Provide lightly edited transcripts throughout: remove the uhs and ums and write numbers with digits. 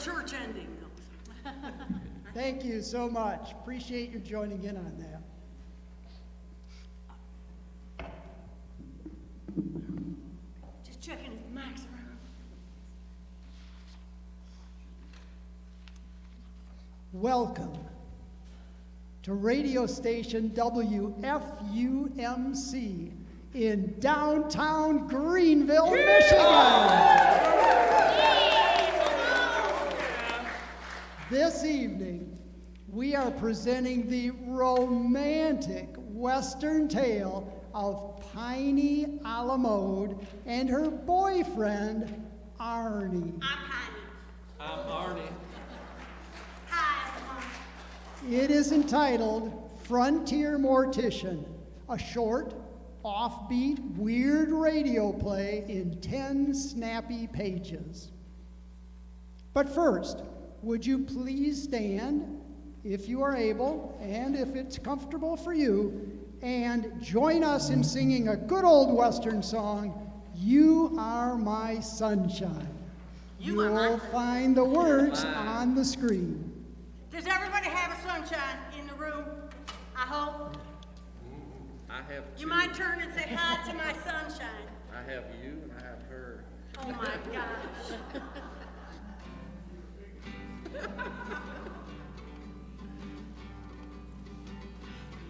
church ending, though. Thank you so much. Appreciate you joining in on that. Just checking if Mac's around. Welcome to radio station WFUMC in downtown Greenville, Michigan. This evening, we are presenting the romantic Western tale of Piney Alamode and her boyfriend, Arnie. I'm Piney. I'm Arnie. Hi, everyone. It is entitled Frontier Mortician, a short, offbeat, weird radio play in 10 snappy pages. But first, would you please stand, if you are able, and if it's comfortable for you, and join us in singing a good old Western song, You Are My Sunshine. You are my You'll find the words on the screen. Does everybody have a sunshine in the room? I hope. I have two. You might turn and say hi to my sunshine. I have you and I have her. Oh my gosh.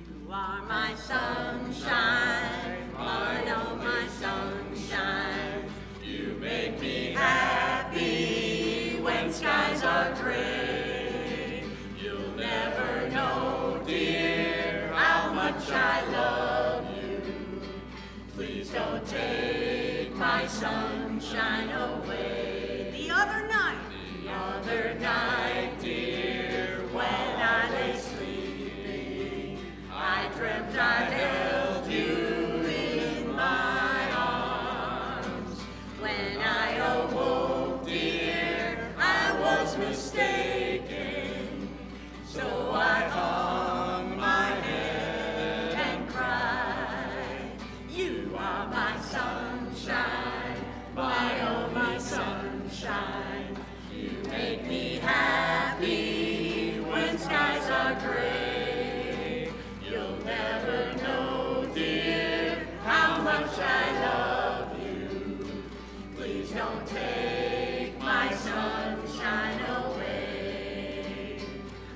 You are my sunshine, Arno, my sunshine. You make me happy when skies are gray. You'll never know, dear, how much I love you. Please don't take my sunshine away. The other night, The other night, dear, when I lay sleeping, I dreamt I held you in my arms. When I awoke, dear, I was mistaken. So I hung my head and cried. You are my sunshine, my oh my sunshine. You make me happy when skies are gray. You'll never know, dear, how much I love you. Please don't take my sunshine away.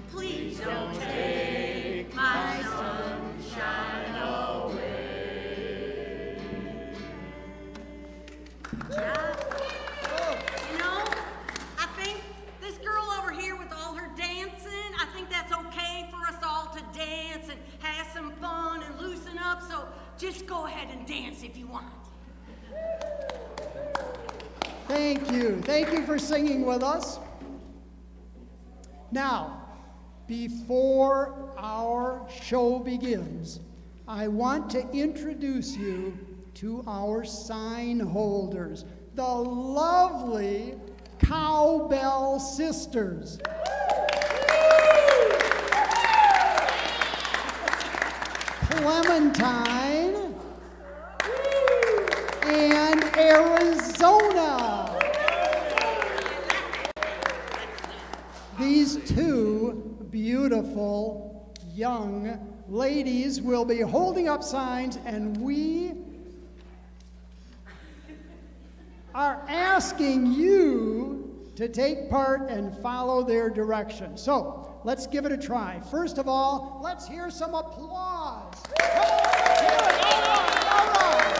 Please don't take my sunshine away. yeah. You know, I think this girl over here with all her dancing, I think that's okay for us all to dance and have some fun and loosen up, so just go ahead and dance if you want. Thank you. Thank you for singing with us. Now, before our show begins, I want to introduce you to our sign holders, the lovely Cowbell Sisters. Clementine and Arizona. These two beautiful young ladies will be holding up signs, and we are asking you to take part and follow their direction. So let's give it a try. First of all, let's hear some applause. Come on, let's hear it. All right.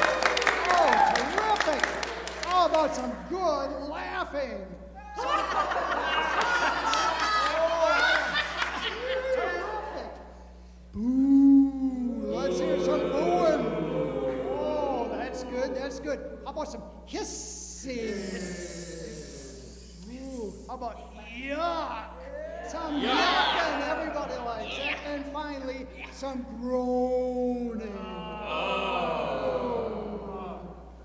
Oh, terrific. How about some good laughing? Terrific. Boo. Let's hear some booing. Oh, that's good. That's good. How about some hissing? Ooh, how about yuck? Some yucking. Everybody likes that. And finally, some groaning.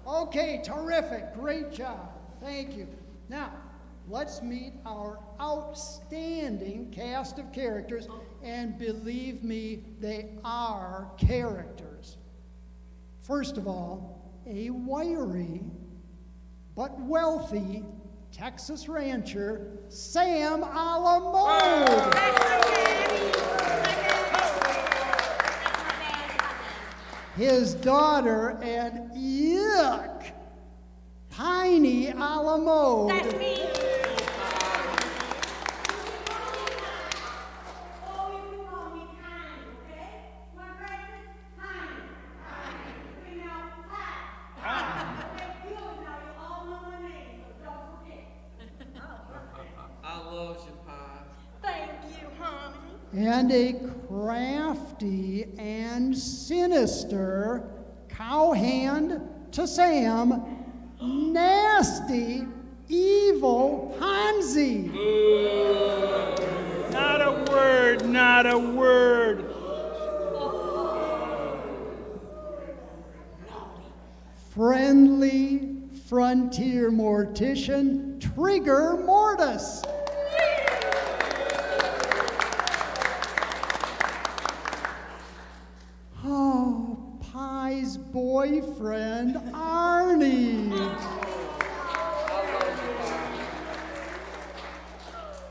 Okay, terrific. Great job. Thank you. Now, let's meet our outstanding cast of characters, and believe me, they are characters. First of all, a wiry but wealthy Texas rancher Sam Alamode. That's my daddy. That's my daddy. His daughter and yuck, Piney Alamode. That's me. Oh, you can call me Tiny, okay? My breakfast, Tiny. Okay, now, hi. Okay, you all know my name, so don't forget. I love you, Pie. Thank you, honey. And a crafty and sinister cowhand to Sam, nasty, evil Hansi. Not a word, not a word. Friendly frontier mortician Trigger Mortis. Oh, Pie's boyfriend, Arnie.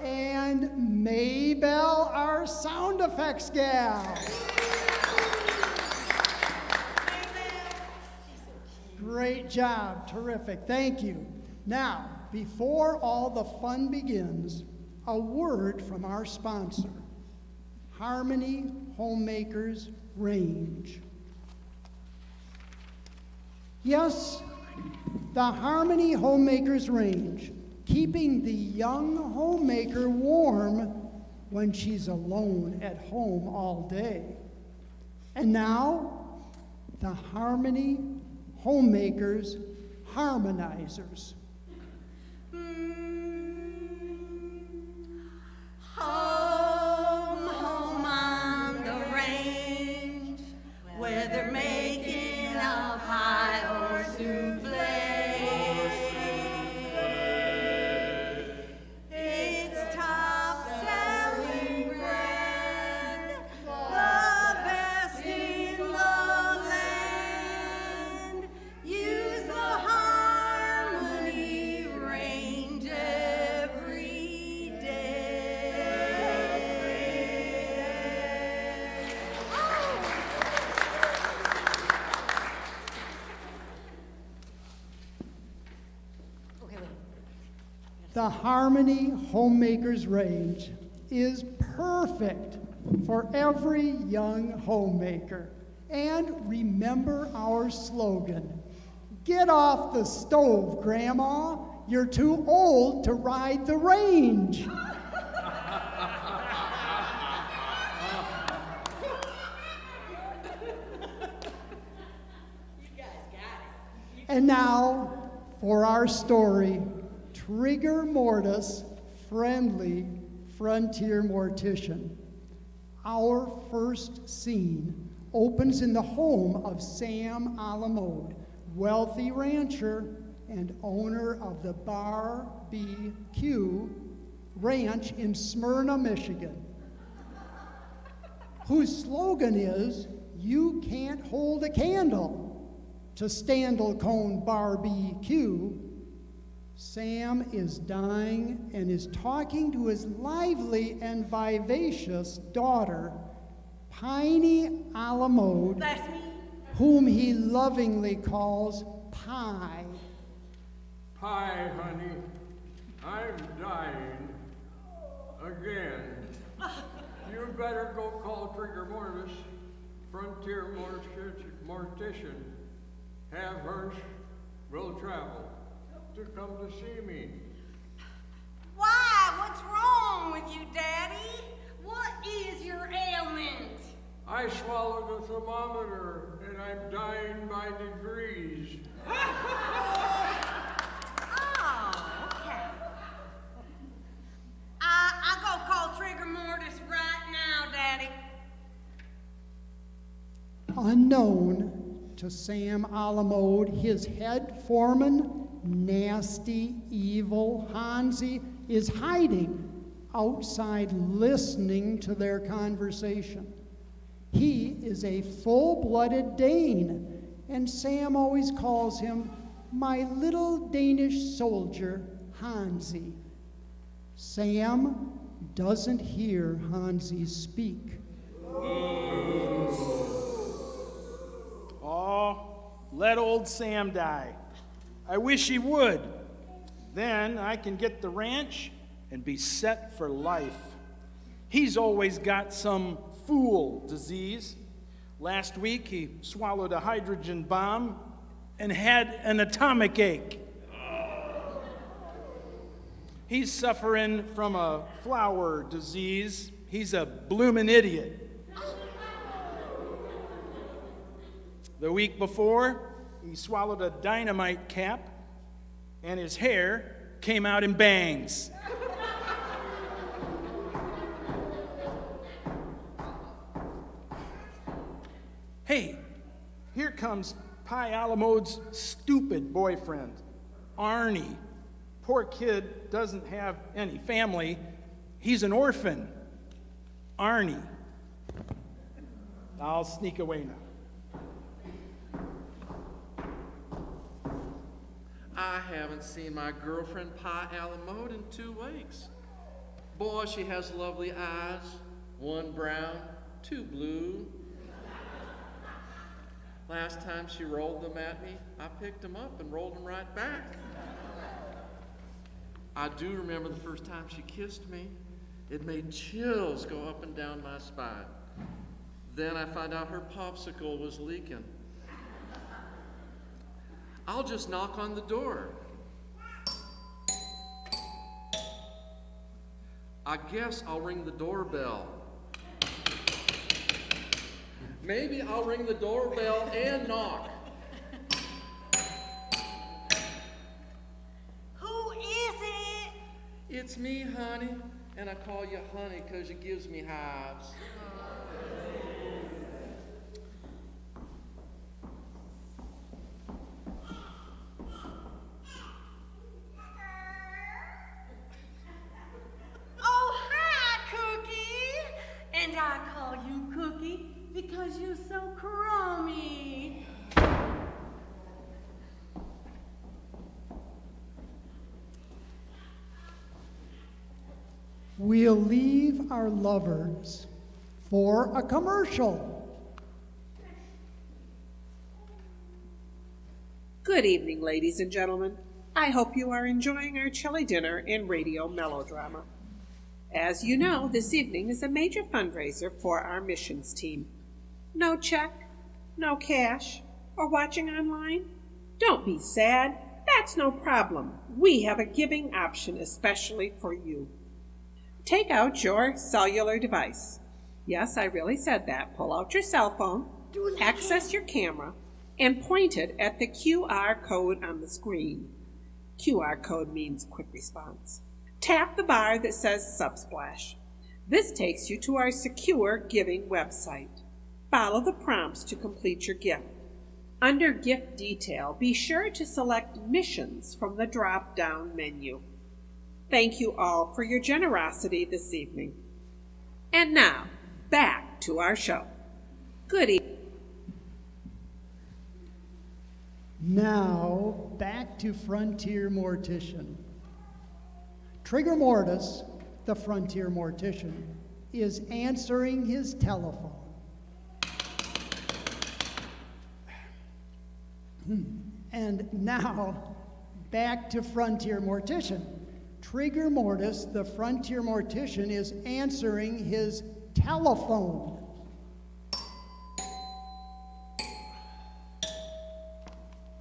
And Maybell, our sound effects gal. Great job, terrific, thank you. Now, before all the fun begins, a word from our sponsor, Harmony Homemakers Range. Yes, the Harmony Homemakers Range, keeping the young homemaker warm when she's alone at home all day. And now, the Harmony Homemakers Harmonizers. Home, home on the range, where they're making a pie or souffle. It's top-selling brand, the best in the land. Use the Harmony range every day. Okay, wait. The Harmony Homemakers Range is perfect for every young homemaker. And remember our slogan, get off the stove, Grandma. You're too old to ride the range. And now, for our story, Trigger Mortis, Friendly Frontier Mortician. Our first scene opens in the home of Sam Alamode, wealthy rancher and owner of the Bar BQ Ranch in Smyrna, Michigan, whose slogan is, "You can't hold a candle." To Standalcone Barbecue, Sam is dying and is talking to his lively and vivacious daughter, Piney Alamode, That's me. whom he lovingly calls Pie. Pie, honey, I'm dying again. You better go call Trigger Mortis, Frontier Mortician. Have her will travel to come to see me. Why? What's wrong with you, Daddy? What is your ailment? I swallowed a thermometer and I'm dying by degrees. Oh, okay. I'll go call Trigger Mortis right now, Daddy. Unknown to Sam Alamode, his head foreman, nasty, evil Hansi, is hiding outside listening to their conversation. He is a full-blooded Dane, and Sam always calls him my little Danish soldier, Hansi. Sam doesn't hear Hansi speak. Oh, let old Sam die. I wish he would. Then I can get the ranch and be set for life. He's always got some fool disease. Last week he swallowed a hydrogen bomb and had an atomic ache. He's suffering from a flower disease. He's a bloomin' idiot. The week before, he swallowed a dynamite cap, and his hair came out in bangs. Hey, here comes Pi Alamode's stupid boyfriend, Arnie. Poor kid doesn't have any family. He's an orphan. Arnie. I'll sneak away now. I haven't seen my girlfriend Pi Alamode in 2 weeks. Boy, she has lovely eyes. 1 brown, 2 blue. Last time she rolled them at me, I picked them up and rolled them right back. I do remember the first time she kissed me. It made chills go up and down my spine. Then I found out her popsicle was leaking. I'll just knock on the door. I guess I'll ring the doorbell. Maybe I'll ring the doorbell and knock. Who is it? It's me, honey, and I call you honey because it gives me hives. Oh, hi, Cookie. And I call you Cookie because you're so crummy. We'll leave our lovers for a commercial. Good evening, ladies and gentlemen. I hope you are enjoying our chili dinner and radio melodrama. As you know, this evening is a major fundraiser for our missions team. No check, no cash, or watching online? Don't be sad. That's no problem. We have a giving option especially for you. Take out your cellular device. Yes, I really said that. Pull out your cell phone, access your camera, and point it at the QR code on the screen. QR code means quick response. Tap the bar that says Subsplash. This takes you to our secure giving website. Follow the prompts to complete your gift. Under Gift Detail, be sure to select Missions from the drop-down menu. Thank you all for your generosity this evening. And now, back to our show. Good evening. Now, back to Frontier Mortician. Trigger Mortis, the Frontier Mortician, is answering his telephone. And now, back to Frontier Mortician. Trigger Mortis, the Frontier Mortician, is answering his telephone.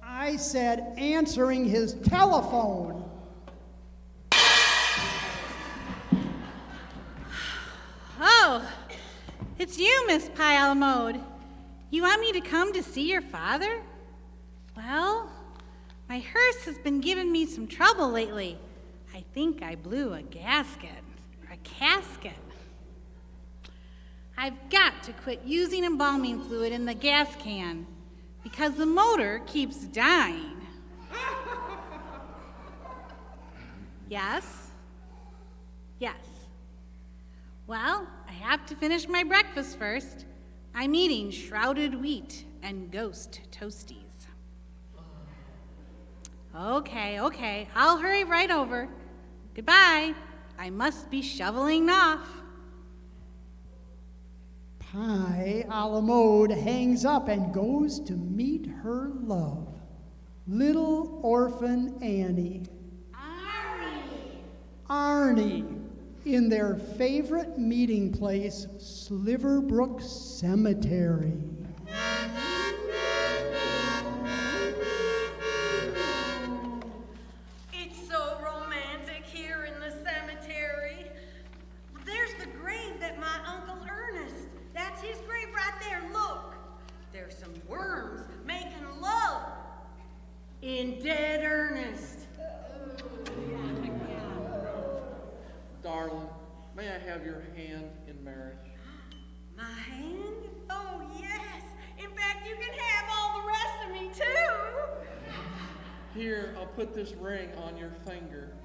I said answering his telephone. Oh, it's you, Miss Pi Alamode. You want me to come to see your father? Well, my hearse has been giving me some trouble lately. I think I blew a gasket or a casket. I've got to quit using embalming fluid in the gas can because the motor keeps dying. Yes? Yes. Well, I have to finish my breakfast first. I'm eating shrouded wheat and ghost toasties. Okay, I'll hurry right over. Goodbye. I must be shoveling off. Pie a la mode hangs up and goes to meet her love, little orphan Annie. Arnie, in their favorite meeting place, Sliverbrook Cemetery. It's so romantic here in the cemetery. There's the grave that my Uncle Ernest, that's his grave right there, look. There's some worms making love in dead earnest. Darling, may I have your hand in marriage? My hand? Oh, yes. In fact, you can have all the rest of me, too. Here, I'll put this ring on your finger.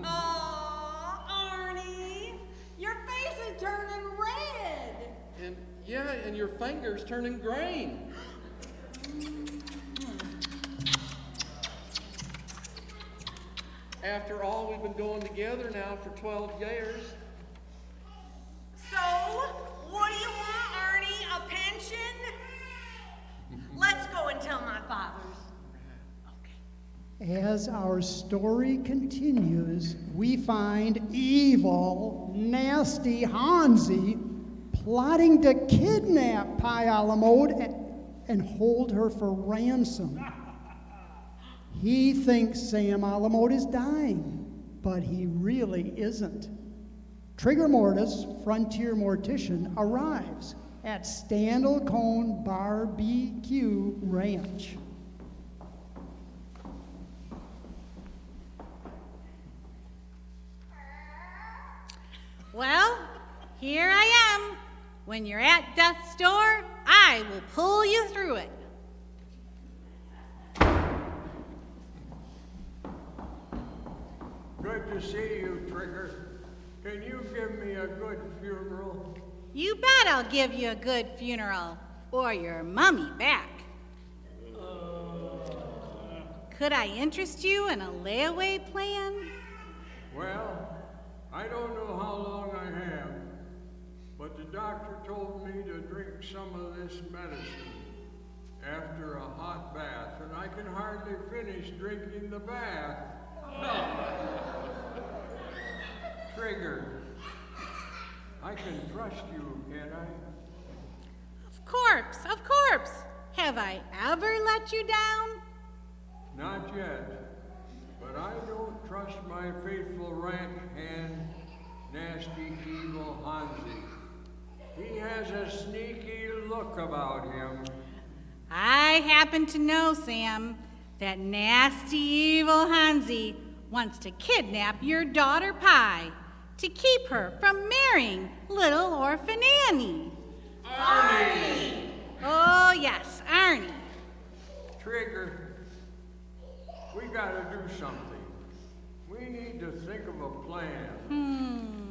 Aw, Arnie, your face is turning red. And your finger's turning green. After all, we've been going together now for 12 years. So, what do you want, Arnie? A pension? Let's go and tell my fathers. As our story continues, we find evil, nasty Hansi plotting to kidnap Pie a la mode and hold her for ransom. He thinks Sam a la mode is dying, but he really isn't. Trigger Mortis, Frontier Mortician, arrives at Standalcone Barbecue Ranch. Well, here I am. When you're at death's door, I will pull you through it. Good to see you, Trigger. Can you give me a good funeral? You bet I'll give you a good funeral, or your mummy back. Could I interest you in a layaway plan? Well, I don't know how long I have, but the doctor told me to drink some of this medicine after a hot bath, and I can hardly finish drinking the bath. Trigger, I can trust you, can't I? Of course. Have I ever let you down? Not yet, but I don't trust my faithful ranch hand, nasty evil Hansi. He has a sneaky look about him. I happen to know, Sam, that nasty evil Hansi wants to kidnap your daughter Pie to keep her from marrying little orphan Annie. Arnie! Oh, yes, Arnie. Trigger, we gotta do something. We need to think of a plan.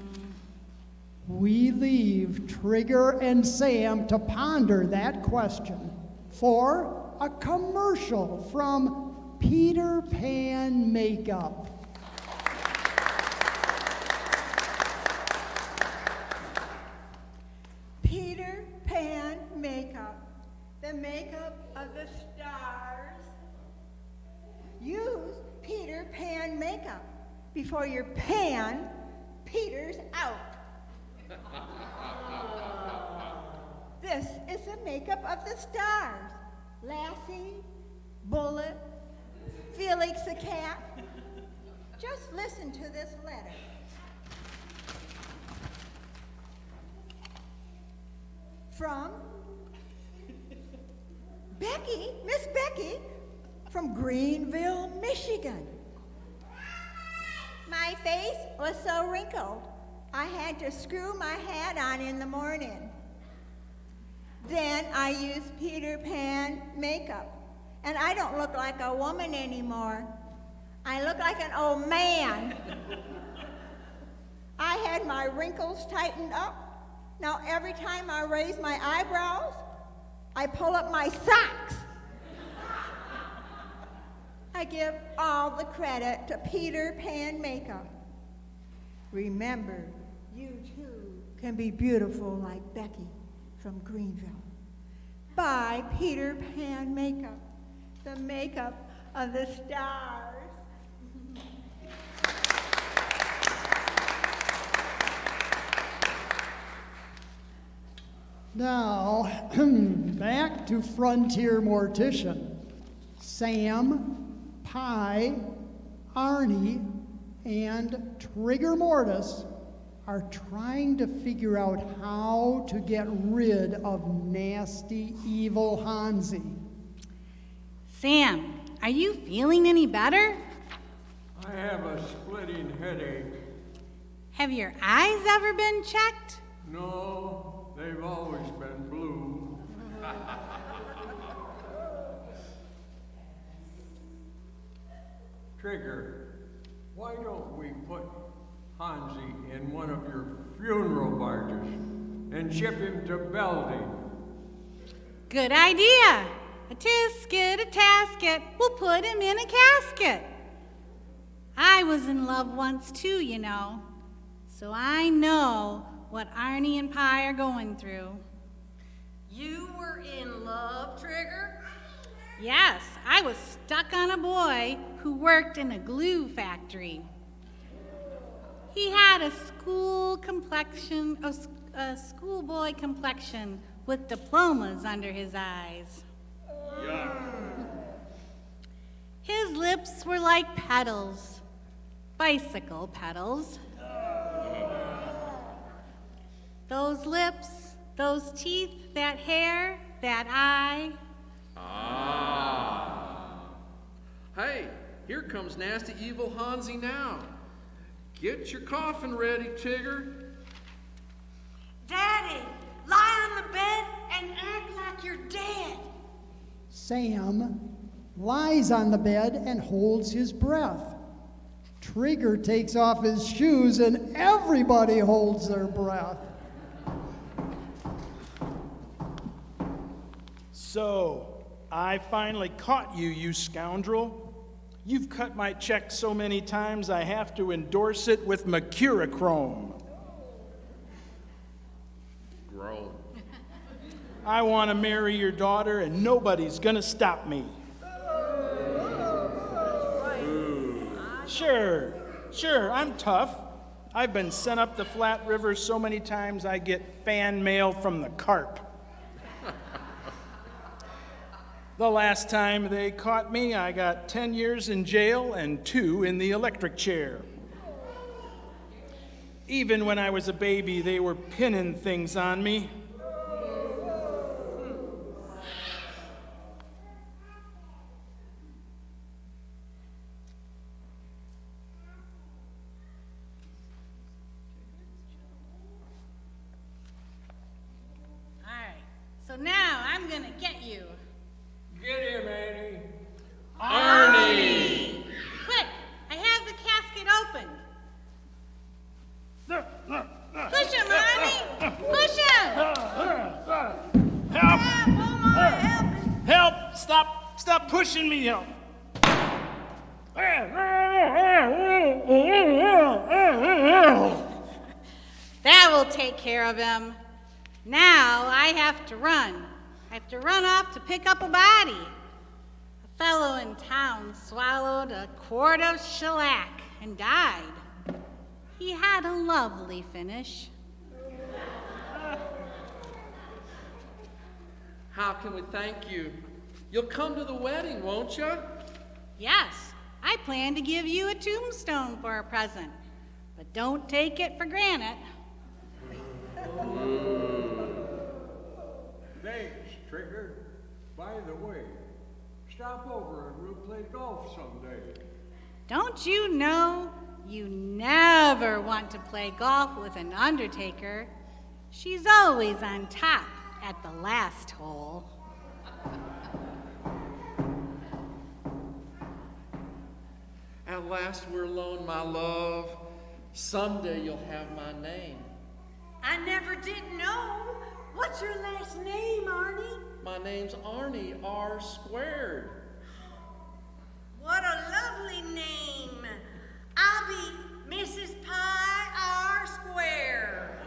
We leave Trigger and Sam to ponder that question for a commercial from Peter Pan Makeup. Peter Pan Makeup, the makeup of the stars. Use Peter Pan Makeup before your pan peters out. This is the makeup of the stars. Lassie, Bullet, Felix the cat. Just listen to this letter. From Becky, Miss Becky, from Greenville, Michigan. My face was so wrinkled, I had to screw my hat on in the morning. Then I used Peter Pan makeup, and I don't look like a woman anymore. I look like an old man. I had my wrinkles tightened up. Now every time I raise my eyebrows, I pull up my socks. I give all the credit to Peter Pan Makeup. Remember, you too can be beautiful like Becky from Greenville. By Peter Pan Makeup, the makeup of the stars. Now, back to Frontier Mortician. Sam, Pie, Arnie, and Trigger Mortis are trying to figure out how to get rid of nasty, evil Hansi. Sam, are you feeling any better? I have a splitting headache. Have your eyes ever been checked? No, they've always been blue. Trigger, why don't we put Hansi in one of your funeral barges and ship him to Belding? Good idea. A tisket, a tasket. We'll put him in a casket. I was in love once too, you know. So I know what Arnie and Pie are going through. You were in love, Trigger? Yes, I was stuck on a boy who worked in a glue factory. He had a schoolboy complexion with diplomas under his eyes. His lips were like petals, bicycle pedals. Those lips, those teeth, that hair, that eye. Hey, here comes nasty evil Hansi now. Get your coffin ready, Tigger. Daddy, lie on the bed and act like you're dead. Sam lies on the bed and holds his breath. Trigger takes off his shoes and everybody holds their breath. So, I finally caught you, you scoundrel. You've cut my check so many times I have to endorse it with mercurochrome. Grow. I want to marry your daughter and nobody's gonna stop me. Sure, I'm tough. I've been sent up the Flat River so many times I get fan mail from the carp. The last time they caught me, I got 10 years in jail and 2 in the electric chair. Even when I was a baby, they were pinning things on me. All right, so now I'm gonna get you. Get him, Annie. Arnie! Quick, I have the casket open. Push him, Arnie! Push him! Help! Help! Stop pushing me! Help! That will take care of him. Now I have to run. I have to run off to pick up a body. A fellow in town swallowed a quart of shellac and died. He had a lovely finish. How can we thank you? You'll come to the wedding, won't you? Yes, I plan to give you a tombstone for a present, but don't take it for granted. Thanks, Trigger. By the way, stop over and we'll play golf someday. Don't you know you never want to play golf with an undertaker? She's always on top at the last hole. At last we're alone, my love. Someday you'll have my name. I never did know. What's your last name, Arnie? My name's Arnie, R squared. What a lovely name. I'll be Mrs. Pie R Square.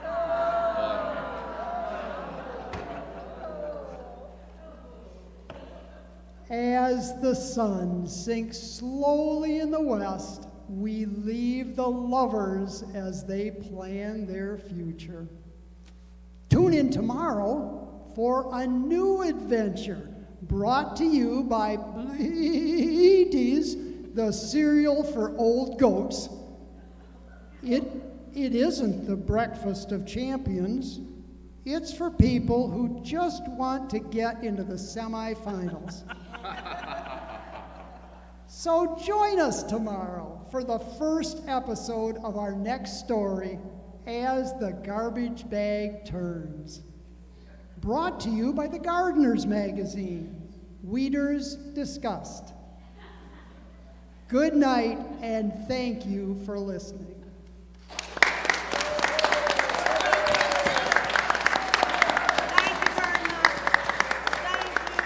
As the sun sinks slowly in the west, we leave the lovers as they plan their future. Tune in tomorrow for a new adventure brought to you by Bleeties, the cereal for old goats. It isn't the breakfast of champions. It's for people who just want to get into the semifinals. So join us tomorrow for the first episode of our next story, As the Garbage Bag Turns. Brought to you by the Gardeners Magazine, Weeders Discussed. Good night, and thank you for listening. Thank you very much. Thank you.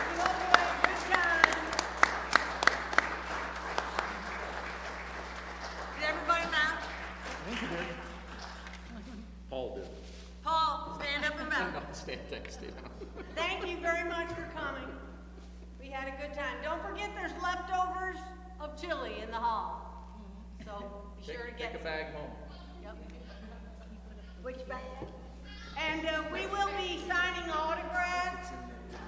We hope you had a good time. Did everybody laugh? Paul did. Paul, stand up and bow. Stay down. Thank you very much for coming. We had a good time. Don't forget there's leftovers of chili in the hall. So be sure to get Take a some. bag home. Yep. Which bag? And we will be signing autographs.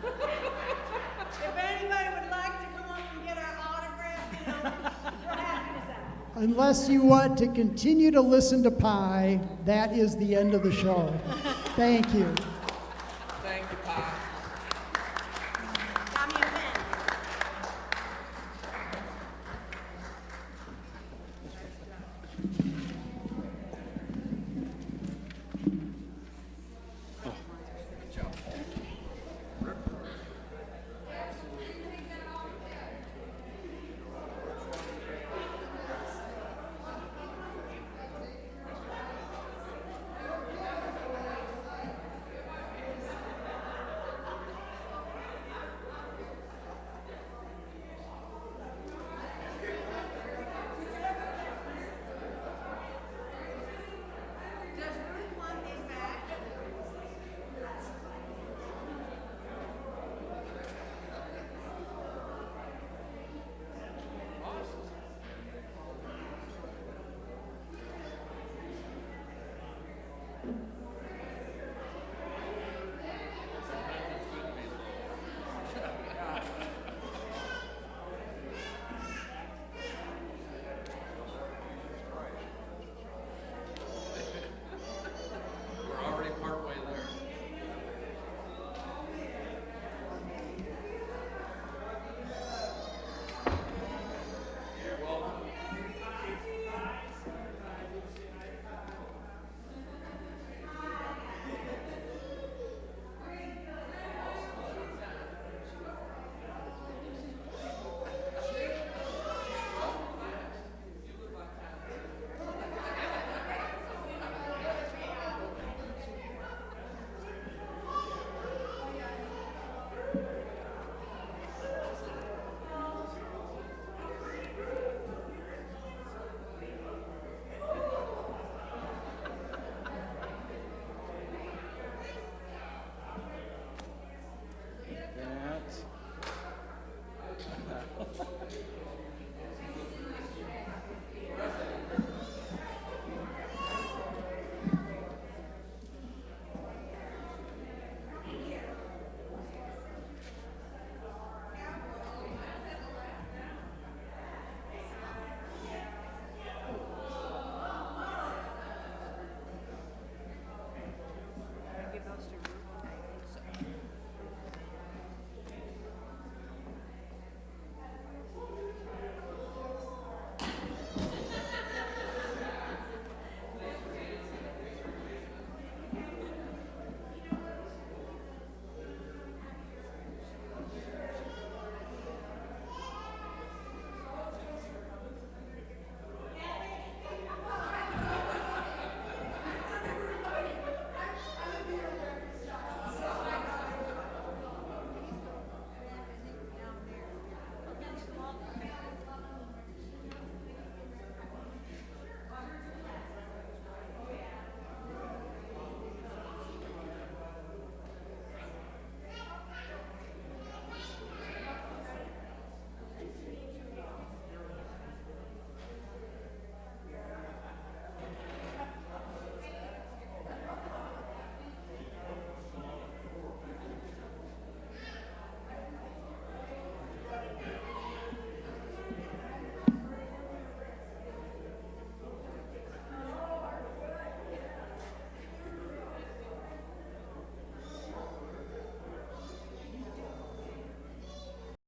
If anybody would like to come up and get our autograph, we're happy to sign. Unless you want to continue to listen to Pie, that is the end of the show. Thank you.